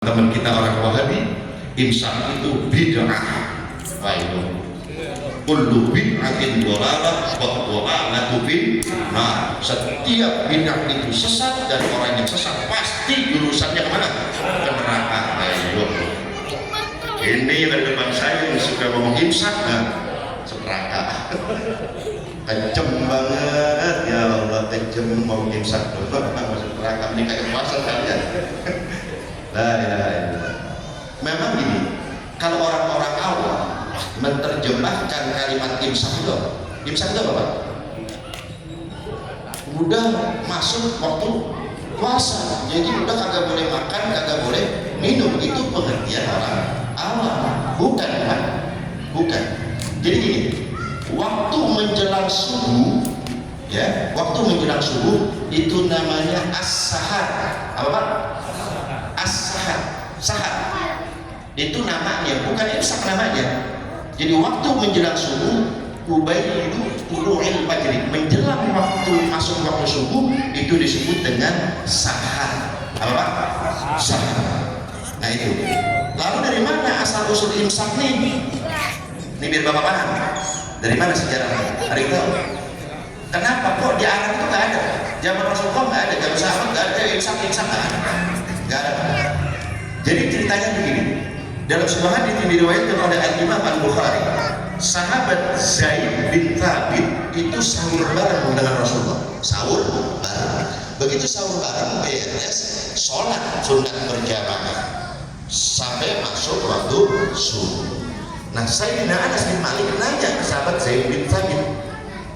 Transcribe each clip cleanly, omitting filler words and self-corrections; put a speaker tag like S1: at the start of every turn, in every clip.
S1: teman kita orang Wahabi, imsak itu bid'ah. Baik. Kullu bid'atin dhalalah wa dhalaalatu fin nar. Setiap bid'ah itu sesat dan orang yang sesat pasti jurusannya kemana? Ke neraka. Ayo. Ini yang di depan saya yang suka ngomong imsak, neraka. Kencem banget ya Allah, kencem mau imsak doang masuk neraka. Ini kayak puasa kalian. La ilaha illallah. Memang gini, kalau orang-orang awam menerjemahkan kalimat imsak itu apa Pak? Udah masuk waktu puasa, jadi udah kagak boleh makan, kagak boleh minum. Itu pengertian orang awam, bukan Pak? Bukan. Jadi gini, waktu menjelang subuh, ya, waktu menjelang subuh itu namanya as-sahar. Apa Pak? As-sahar. Sahar itu namanya, bukan imsak namanya. Jadi waktu menjelang subuh, ubayyidu tulu'il fajri, menjelang waktu masuk waktu subuh itu disebut dengan sahar. Apa Pak? Sahar. Nah itu. Lalu dari mana asal usul imsak nih? Ini biar Bapak paham. Dari mana sejarahnya? Ada yang tahu? Kenapa kok di Arab itu nggak ada? Zaman Rasulullah nggak ada, zaman sahabat nggak ada, imsak nggak ada. Nggak ada. Jadi ceritanya begini. Dalam sebuah hadits yang diriwayatkan oleh Al-Imam Al-Bukhari, sahabat Zaid bin Thabit itu sahur bareng dengan Rasulullah. Sahur bareng. Begitu sahur bareng beres, sholat sunat berjamaah sampai masuk waktu subuh. Nah, Sayyidina Anas bin Malik nanya ke sahabat Zaid bin Thabit,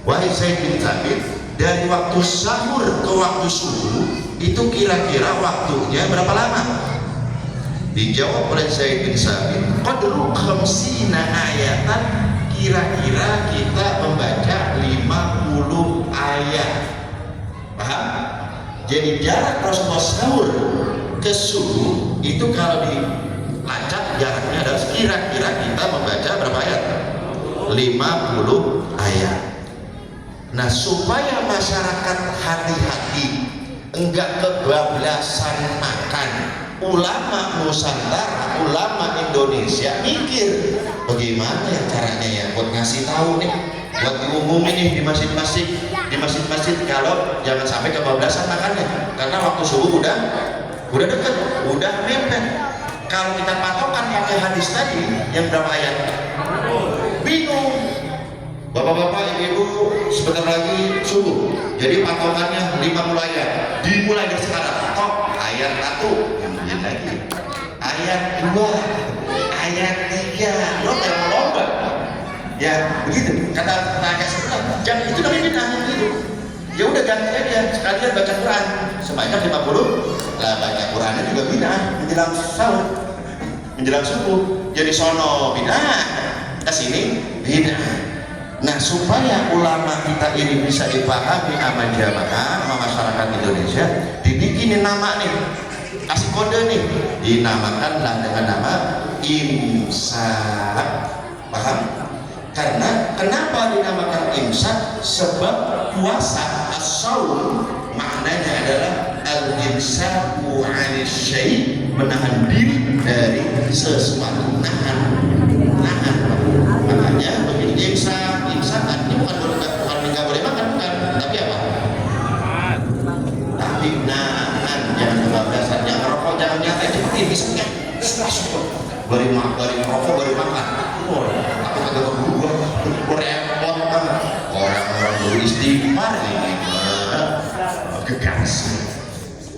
S1: wahai Zaid bin Thabit, dari waktu sahur ke waktu subuh itu kira-kira waktunya berapa lama? Dijawab oleh Zaid bin Thabit, qadru khamsina ayatan, kira-kira kita membaca 50 ayat. Paham? Jadi jarak Rasulullah sahur ke subuh itu kalau dilacak jaraknya adalah kira-kira kita membaca berapa ayat? 50 ayat. Nah, supaya masyarakat hati-hati, enggak kebablasan makan, ulama Nusantara, ulama Indonesia mikir bagaimana ya caranya ya buat ngasih tahu nih, buat diumumin nih di masjid-masjid kalau jangan sampai kebablasan makannya, karena waktu subuh udah dekat, udah mepet. Kalau kita patokan pakai hadis tadi yang berapa ayat, bingung. Bapak-bapak, ibu-ibu, sebentar lagi subuh. Jadi patokannya 50 ayat. Dimulai dari sekarang. Tok ayat 1, kemudian lagi ayat 2, ayat 3. Lo jangan melomba. Ya, begitu. Kata tanya sebentar. Jangan itu namanya bid'ah gitu. Ya udah ganti aja. Sekalian baca Quran sebanyak 50. Lah baca Qurannya juga bid'ah menjelang sahur, menjelang subuh. Jadi sono bid'ah, kesini bid'ah. Nah, supaya ulama kita ini bisa dipahami sama jamaah, sama masyarakat Indonesia, dibikinin nama nih, kasih kode nih, dinamakanlah dengan nama imsak. Paham? Karena kenapa dinamakan imsak? Sebab puasa as-shaum maknanya adalah al-imsaku 'anil syai', menahan diri dari sesuatu, nahan. Makanya begitu imsak artinya bukan nggak boleh makan, bukan, tapi apa? Tapi nahan, jangan kebablasan, jangan merokok, jangan nyantai, seperti misalnya beri merokok, beri makan. Aku kagak berdua, repot banget. Orang-orang dulu istighfar ini gegas.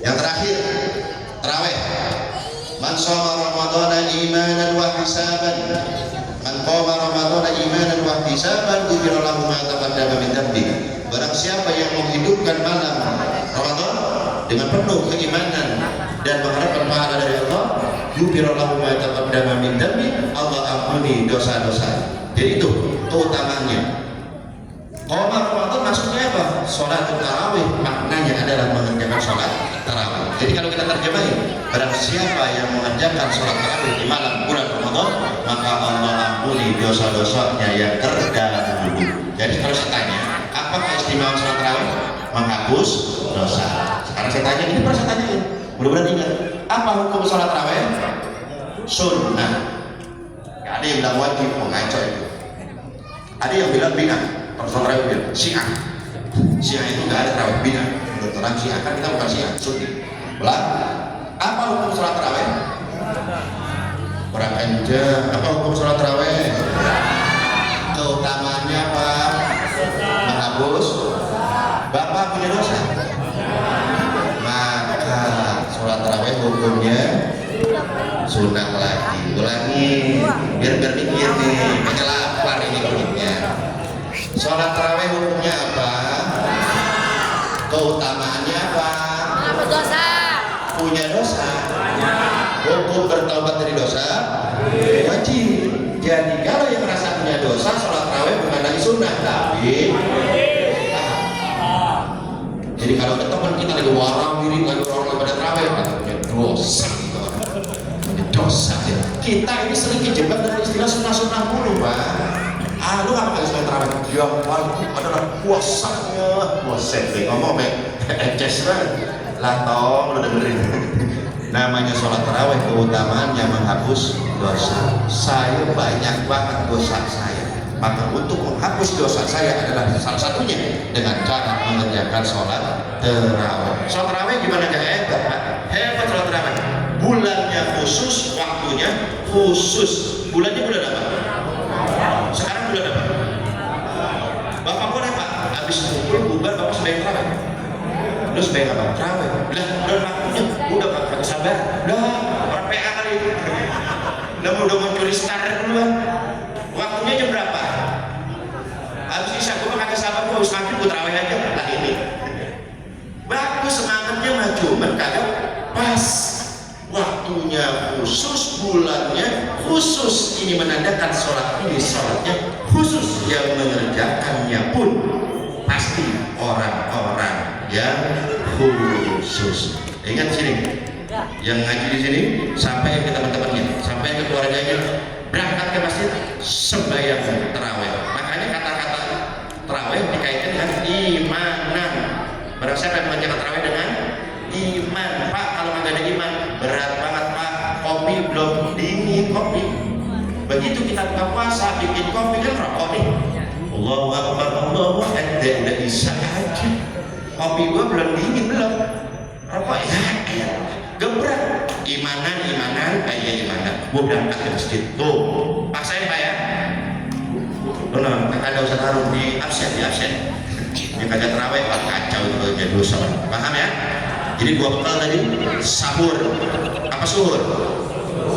S1: Yang terakhir, tarawih. Man shoma Ramadhana imanan wa hisaban, man qama Ramadhana imanan wa hisaban, ghufira lahu ma taqaddama min dhanbi. Barang siapa yang menghidupkan malam Ramadan dengan penuh keimanan dan mengharapkan pahala dari Allah, ghufira lahu ma taqaddama min dhanbi, Allah ampuni dosa-dosa. Jadi itu keutamanya. Qama Ramadan maksudnya apa? Salat tarawih, maknanya adalah mengerjakan salat tarawih. Jadi kalau kita terjemahin, barang siapa yang mengerjakan salat tarawih di malam bulan Ramadan, maka Allah ampuni dosa-dosanya yang terdahulu. Jadi kalau saya tanya, apa keistimewaan salat tarawih? Menghapus dosa. Sekarang saya tanya, ini pernah saya tanyain, Mudah-mudahan ingat. Apa hukum sholat tarawih? Sunnah. Ada yang bilang wajib, ngaco itu. Ada yang bilang bid'ah. Kalau sholat tarawih bilang Syiah. Syiah itu nggak ada tarawih, bid'ah. Menurut orang Syiah kan kita bukan Syiah, Sunni. Belah. Apa hukum sholat tarawih? Orang anja. Apa hukum sholat tarawih? Keutamaannya apa? Menghapus. Bapak punya dosa. Maka sholat tarawih hukumnya sunnah lagi. Ulangi biar berpikir nih, pakai lapar ini kulitnya. Sholat tarawih hukumnya apa? Keutamaannya apa?
S2: Menghapus dosa.
S1: Punya dosa. Hukum bertaubat dari dosa wajib. Jadi kalau yang merasa punya dosa, sholat tarawih bukan lagi sunnah, tapi jadi kalau ada teman kita lagi warang diri, lagi orang pada tarawih, punya dosa, dosa. Kita ini sering kejebak dengan istilah sunnah-sunnah mulu, Pak. Lu nggak pakai sholat tarawih? Yang paling adalah puasanya, puasa. Ngomong, eces lah, tong, lu dengerin. Namanya sholat tarawih keutamaannya menghapus dosa. Saya banyak banget dosa saya. Maka untuk menghapus dosa saya adalah salah satunya dengan cara mengerjakan sholat tarawih. Sholat tarawih gimana gak hebat, Pak? Hebat sholat tarawih. Bulannya khusus, waktunya khusus. Bulannya bulan apa? Sekarang bulan apa? Bapak boleh, Pak? Habis kumpul bubar Bapak sembahyang tarawih. Lu sembahyang apa? Tarawih. Lah, bulan waktunya udah Pak, sabar. Lah, orang PA kali itu. Udah mau curi star duluan. Waktunya jam berapa? Habis isya, gue kagak sabar, gue harus maghrib, gue tarawih aja. Lah ini bagus semangatnya mah, cuman kagak pas. Waktunya khusus, bulannya khusus. Ini menandakan sholat ini sholatnya khusus. Yang mengerjakannya pun pasti orang-orang yang khusus. Ingat sini, yang ngaji di sini sampai ke teman-temannya, sampai ke keluarganya, berangkat ke masjid sembahyang tarawih. Makanya kata-kata tarawih dikaitkan dengan imanan. Barang siapa yang mengerjakan tarawih dengan iman, Pak, kalau nggak ada iman berat banget, Pak. Kopi belum dingin, kopi. Begitu kita buka puasa bikin kopi kan rokok nih. Allahu Akbar, Allahu Akbar, udah isya aja. Kopi gua belum dingin, belum. Rokok ya, gebrak. Imanan, imanan. Gua berangkat ke masjid. Tuh, paksain Pak ya. Benar, ada Ustaz Harun di absen. Dia kagak terawih, Pak, kacau itu jadi dosa. Paham ya? Jadi gua bekal tadi sahur. Apa suhur?